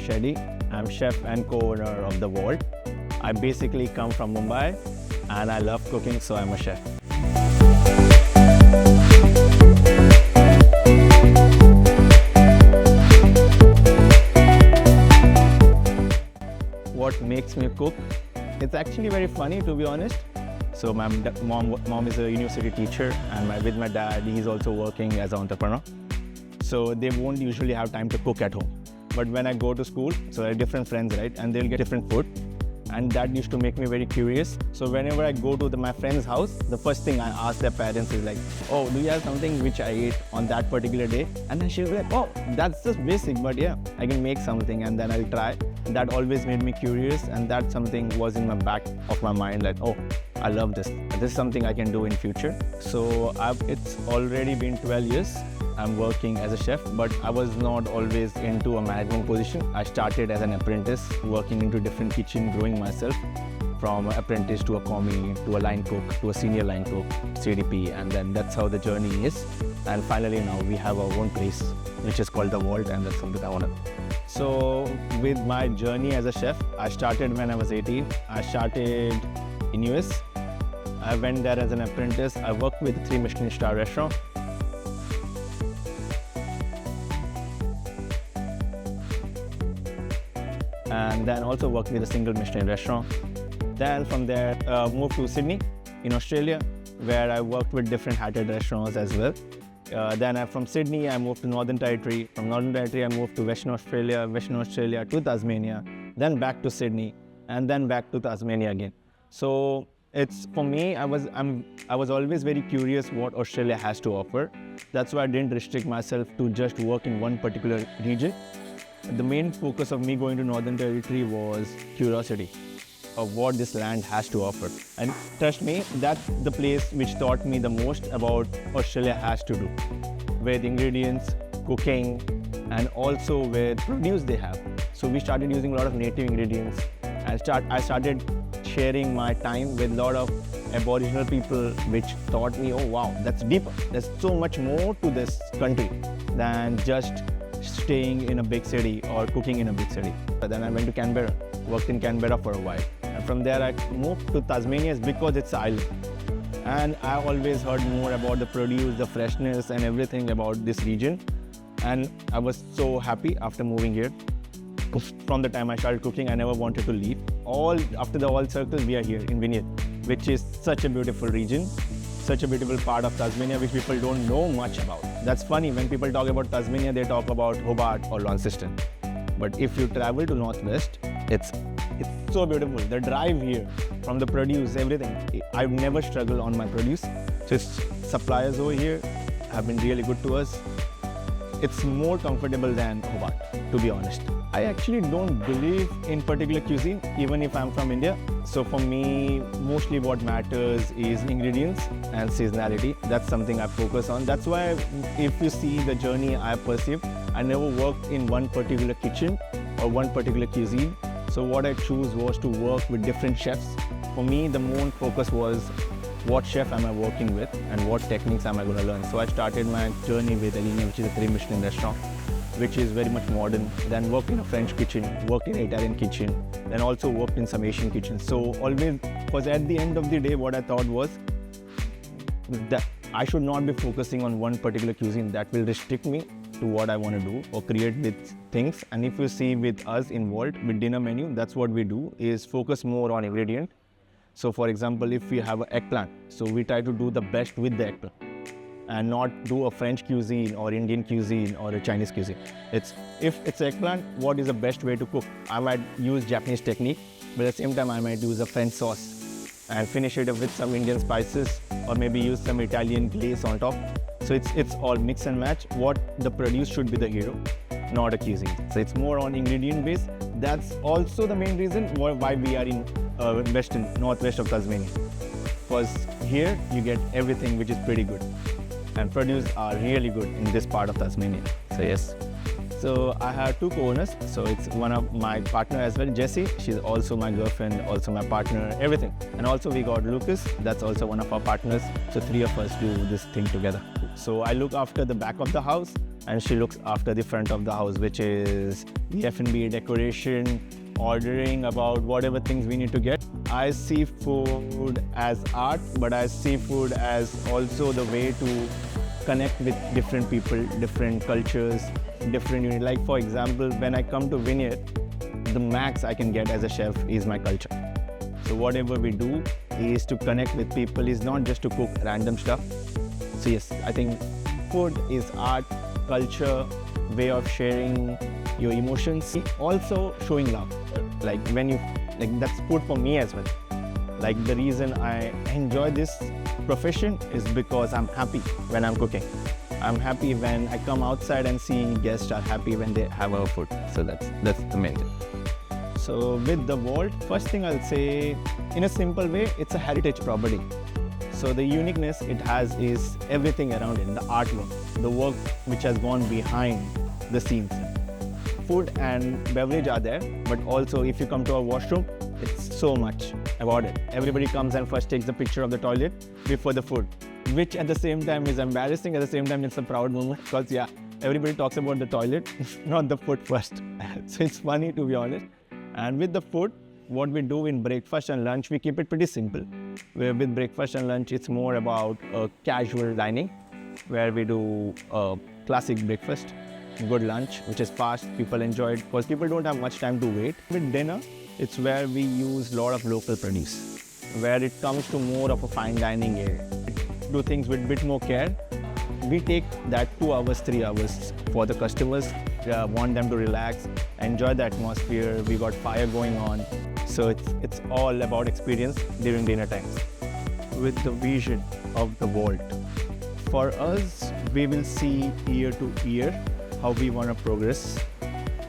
Shetty. I'm chef and co-owner of The Vault. I basically come from Mumbai and I love cooking, so I'm a chef. What makes me cook? It's actually very funny, to be honest. So my mom is a university teacher, and with my dad, he's also working as an entrepreneur. So they won't usually have time to cook at home. But when I go to school, so there are different friends, right? And they'll get different food. And that used to make me very curious. So whenever I go to my friend's house, the first thing I ask their parents is like, oh, do you have something which I ate on that particular day? And then she'll be like, oh, that's just basic, but yeah, I can make something and then I'll try. That always made me curious, and that something was in my back of my mind, like, oh, I love this. This is something I can do in future. So it's already been 12 years. I'm working as a chef, but I was not always into a management position. I started as an apprentice, working into different kitchen, growing myself from an apprentice to a commie, to a line cook, to a senior line cook, CDP, and then that's how the journey is. And finally now we have our own place, which is called The Vault, and that's something I want to. So with my journey as a chef, I started when I was 18. I started in US. I went there as an apprentice. I worked with a 3 Michelin star restaurant. And then also worked with a single Michelin restaurant. Then from there, moved to Sydney in Australia, where I worked with different hatted restaurants as well. Then from Sydney, I moved to Northern Territory. From Northern Territory, I moved to Western Australia to Tasmania, then back to Sydney, and then back to Tasmania again. So it's, for me, I was always very curious what Australia has to offer. That's why I didn't restrict myself to just work in one particular region. The main focus of me going to Northern Territory was curiosity of what this land has to offer. And trust me, that's the place which taught me the most about Australia has to do, with ingredients, cooking, and also with produce they have. So we started using a lot of native ingredients, and I started sharing my time with a lot of Aboriginal people, which taught me, oh wow, that's deeper. There's so much more to this country than just staying in a big city or cooking in a big city. But then I went to Canberra, worked in Canberra for a while. And from there I moved to Tasmania because it's an island. And I always heard more about the produce, the freshness and everything about this region. And I was so happy after moving here. From the time I started cooking, I never wanted to leave. After the all circles, we are here in Vineyard, which is such a beautiful region, such a beautiful part of Tasmania, which people don't know much about. That's funny, when people talk about Tasmania, they talk about Hobart or Launceston. But if you travel to North-West, it's so beautiful. The drive here, from the produce, everything. I've never struggled on my produce. Just suppliers over here have been really good to us. It's more comfortable than Hobart, to be honest. I actually don't believe in particular cuisine, even if I'm from India. So for me, mostly what matters is ingredients and seasonality. That's something I focus on. That's why if you see the journey I perceived, I never worked in one particular kitchen or one particular cuisine. So what I chose was to work with different chefs. For me, the main focus was what chef am I working with and what techniques am I going to learn. So I started my journey with Alina, which is a 3 Michelin restaurant, which is very much modern. Then worked in a French kitchen, worked in an Italian kitchen, then also worked in some Asian kitchens. So always, because at the end of the day, what I thought was that I should not be focusing on one particular cuisine that will restrict me to what I want to do or create with things. And if you see with us involved with dinner menu, that's what we do, is focus more on ingredient. So for example, if we have an eggplant, so we try to do the best with the eggplant and not do a French cuisine or Indian cuisine or a Chinese cuisine. If it's eggplant, what is the best way to cook? I might use Japanese technique, but at the same time I might use a French sauce and finish it with some Indian spices or maybe use some Italian glaze on top. So it's all mix and match. What the produce should be the hero, not a cuisine. So it's more on ingredient base. That's also the main reason why we are in North-West of Tasmania. Because here you get everything which is pretty good. And produce are really good in this part of Tasmania. So yes. So I have 2 co-owners. So it's one of my partner as well, Jessie. She's also my girlfriend, also my partner, everything. And also we got Lucas. That's also one of our partners. So 3 of us do this thing together. So I look after the back of the house. and she looks after the front of the house, which is the F&B, decoration, ordering about whatever things we need to get. I see food as art, but I see food as also the way to connect with different people, different cultures, different units. Like for example, when I come to Vineyard, the max I can get as a chef is my culture. So whatever we do is to connect with people, is not just to cook random stuff. So yes, I think food is art, culture, way of sharing your emotions, also showing love. Like that's food for me as well. Like the reason I enjoy this profession is because I'm happy when I'm cooking. I'm happy when I come outside and see guests are happy when they have our food. So that's the main thing. So with the vault, first thing I'll say, in a simple way, it's a heritage property. So the uniqueness it has is everything around it, the artwork, the work which has gone behind the scenes. Food and beverage are there, but also if you come to our washroom, it's so much about it. Everybody comes and first takes the picture of the toilet before the food, which at the same time is embarrassing, at the same time it's a proud moment, because yeah, everybody talks about the toilet, not the food first. So it's funny, to be honest. And with the food, what we do in breakfast and lunch, we keep it pretty simple. Where with breakfast and lunch, it's more about casual dining, where we do a classic breakfast, good lunch, which is fast, people enjoy it, because people don't have much time to wait. With dinner, it's where we use a lot of local produce, where it comes to more of a fine dining area. Do things with a bit more care. We take that 2 hours, 3 hours for the customers. Want them to relax, enjoy the atmosphere. We got fire going on. So it's all about experience during dinner times. With the vision of the vault, for us, we will see year to year how we want to progress.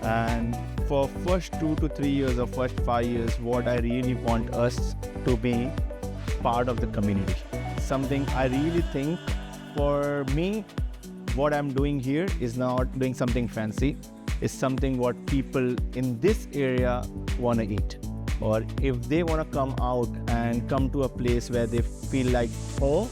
And for first 2 to 3 years or first 5 years, what I really want us to be part of the community. Something I really think, for me, what I'm doing here is not doing something fancy. It's something what people in this area want to eat. Or if they want to come out and come to a place where they feel like home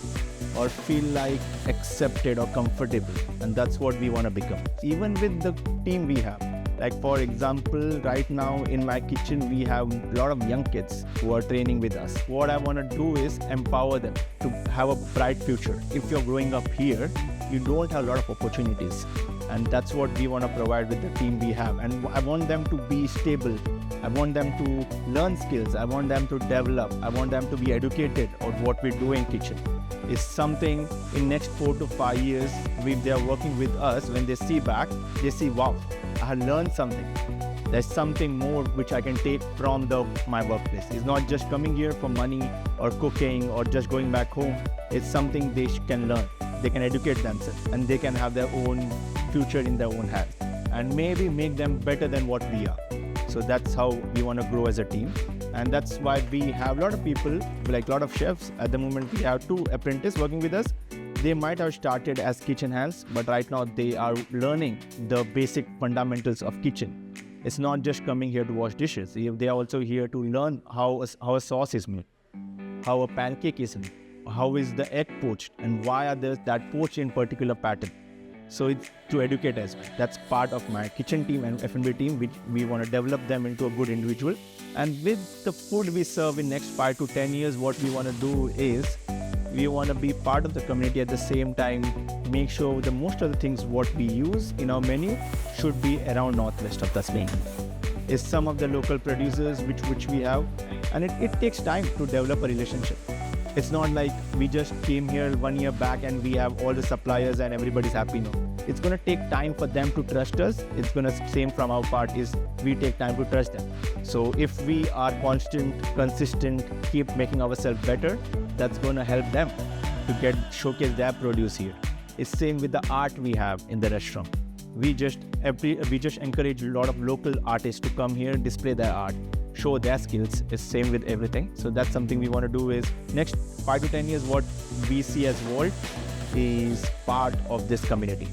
or feel like accepted or comfortable. And that's what we want to become. Even with the team we have. Like for example, right now in my kitchen, we have a lot of young kids who are training with us. What I want to do is empower them to have a bright future. If you're growing up here, you don't have a lot of opportunities. And that's what we want to provide with the team we have. And I want them to be stable. I want them to learn skills. I want them to develop. I want them to be educated on what we do in kitchen. It's something in next 4 to 5 years, if they are working with us, when they see back, they see, wow, I have learned something. There's something more which I can take from my workplace. It's not just coming here for money or cooking or just going back home. It's something they can learn. They can educate themselves and they can have their own future in their own hands and maybe make them better than what we are. So that's how we want to grow as a team. And that's why we have a lot of people, like a lot of chefs. At the moment, we have 2 apprentices working with us. They might have started as kitchen hands, but right now they are learning the basic fundamentals of kitchen. It's not just coming here to wash dishes. They are also here to learn how a sauce is made, how a pancake is made, how is the egg poached, and why are there that poached in particular pattern. So it's to educate as well. That's part of my kitchen team and F&B team, which we want to develop them into a good individual. And with the food we serve in next 5 to 10 years, what we want to do is we want to be part of the community at the same time, make sure the most of the things what we use in our menu should be around North-West of Tasmania. It's some of the local producers which we have, and it takes time to develop a relationship. It's not like we just came here 1 year back and we have all the suppliers and everybody's happy. No, it's going to take time for them to trust us. It's going to same from our part is we take time to trust them. So if we are constant, consistent, keep making ourselves better, that's going to help them to showcase their produce here. It's same with the art we have in the restaurant. We just encourage a lot of local artists to come here, display their art, show their skills. It's same with everything. So that's something we want to do is next 5 to 10 years, what we see as Vault is part of this community.